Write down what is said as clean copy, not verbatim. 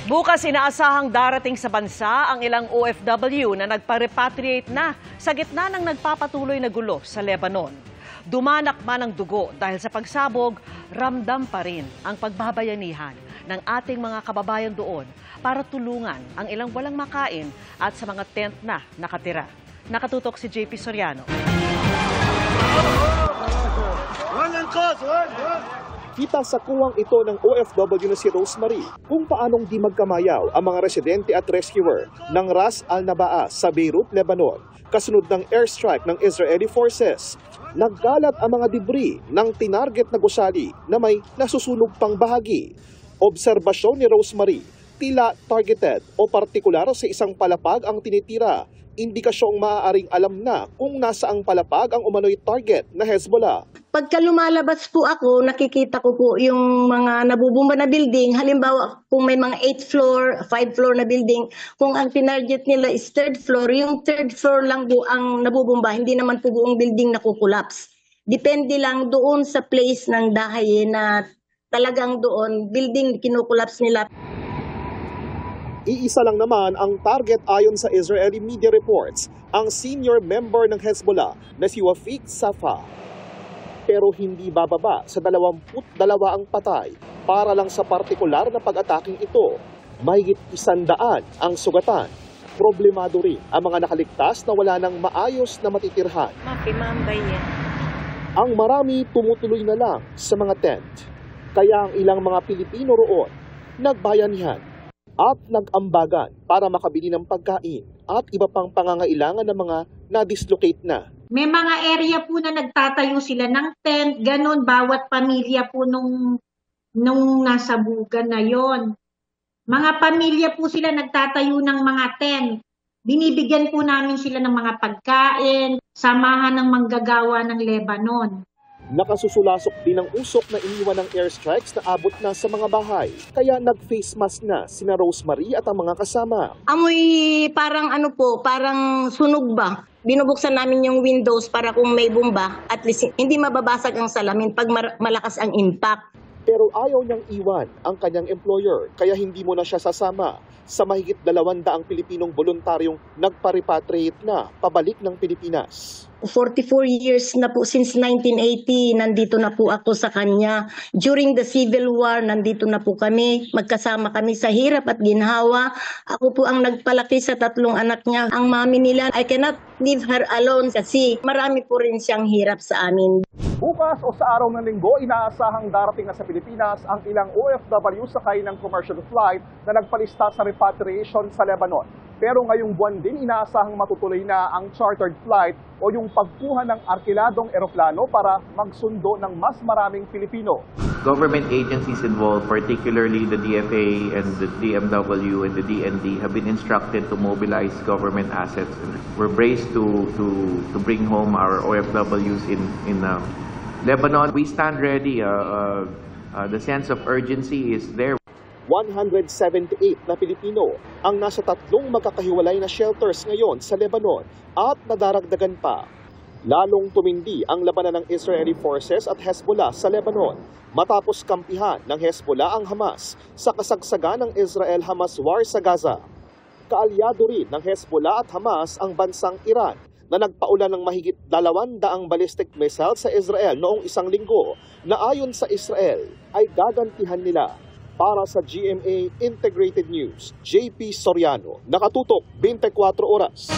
Bukas inaasahang darating sa bansa ang ilang OFW na nagpa-repatriate na sa gitna ng nagpapatuloy na gulo sa Lebanon. Dumanak man ang dugo dahil sa pagsabog, ramdam pa rin ang pagbabayanihan ng ating mga kababayan doon para tulungan ang ilang walang makain at sa mga tent na nakatira. Nakatutok si JP Soriano. Kita sa kuwang ito ng OFW na si Rosemary kung paanong di magkamayaw ang mga residente at rescuer ng Ras Al Nabaa sa Beirut, Lebanon, kasunod ng airstrike ng Israeli forces. Nagkalat ang mga debris ng tinarget na gusali na may nasusunog pang bahagi. Obserbasyon ni Rosemary, tila targeted o partikular sa isang palapag ang tinitira. Indikasyong maaaring alam na kung nasaang palapag ang umano'y target na Hezbollah. Pagka lumalabas po ako, nakikita ko po yung mga nabubumba na building. Halimbawa, kung may mga 8th floor, 5th floor na building, kung ang tinarget nila is 3rd floor, yung 3rd floor lang po ang nabubumba, hindi naman po buong building nakukulaps. Depende lang doon sa place ng dahay na talagang doon, building kinukulaps nila. Iisa lang naman ang target ayon sa Israeli media reports, ang senior member ng Hezbollah na si Wafik Safa. Pero hindi bababa sa 22 ang patay para lang sa partikular na pag-ataking ito. Mahigit 100 ang sugatan. Problemado rin ang mga nakaligtas na wala nang maayos na matitirhan. Ang marami tumutuloy na lang sa mga tent. Kaya ang ilang mga Pilipino roon nagbayanihan at nag-ambagan para makabili ng pagkain at iba pang pangangailangan ng mga na-dislocate na. May mga area po na nagtatayo sila ng tent, ganun, bawat pamilya po nung nasa bugan na yon. Mga pamilya po sila nagtatayo ng mga tent. Binibigyan po namin sila ng mga pagkain, samahan ng manggagawa ng Lebanon. Nakasusulasok din ang usok na iniwan ng airstrikes na abot na sa mga bahay. Kaya nag-face mask na sina Rosemary at ang mga kasama. Amoy parang parang sunog ba? Binubuksan namin yung windows para kung may bomba, at least hindi mababasag ang salamin pag malakas ang impact. Pero ayaw niyang iwan ang kanyang employer, kaya hindi mo na siya sasama sa mahigit 200 Pilipinong voluntaryong nagpa-repatriate na pabalik ng Pilipinas. 44 years na po, since 1980, nandito na po ako sa kanya. During the Civil War, nandito na po kami. Magkasama kami sa hirap at ginhawa. Ako po ang nagpalaki sa 3 anak niya. Ang mami nila, I cannot leave her alone kasi marami po rin siyang hirap sa amin. Bukas o sa araw ng linggo, inaasahang darating na sa Pilipinas ang ilang OFW sakay ng commercial flight na nagpalista sa repatriation sa Lebanon. Pero ngayong buwan din, inaasahang matutuloy na ang chartered flight o yung pagkuha ng arkiladong eroplano para magsundo ng mas maraming Pilipino. Government agencies involved, particularly the DFA and the DMW and the DND, have been instructed to mobilize government assets. We're braced to bring home our OFWs in Lebanon. We stand ready. The sense of urgency is there. 178 na Pilipino ang nasa 3 magkakahiwalay na shelters ngayon sa Lebanon at nadaragdagan pa. Lalong tumindi ang labanan ng Israeli forces at Hezbollah sa Lebanon matapos kampihan ng Hezbollah ang Hamas sa kasagsagan ng Israel-Hamas war sa Gaza. Kaalyado rin ng Hezbollah at Hamas ang bansang Iran na nagpaulan ng mahigit 200 ballistic missiles sa Israel noong 1 linggo na ayon sa Israel ay gagantihan nila. Para sa GMA Integrated News, JP Soriano, nakatutok 24 oras.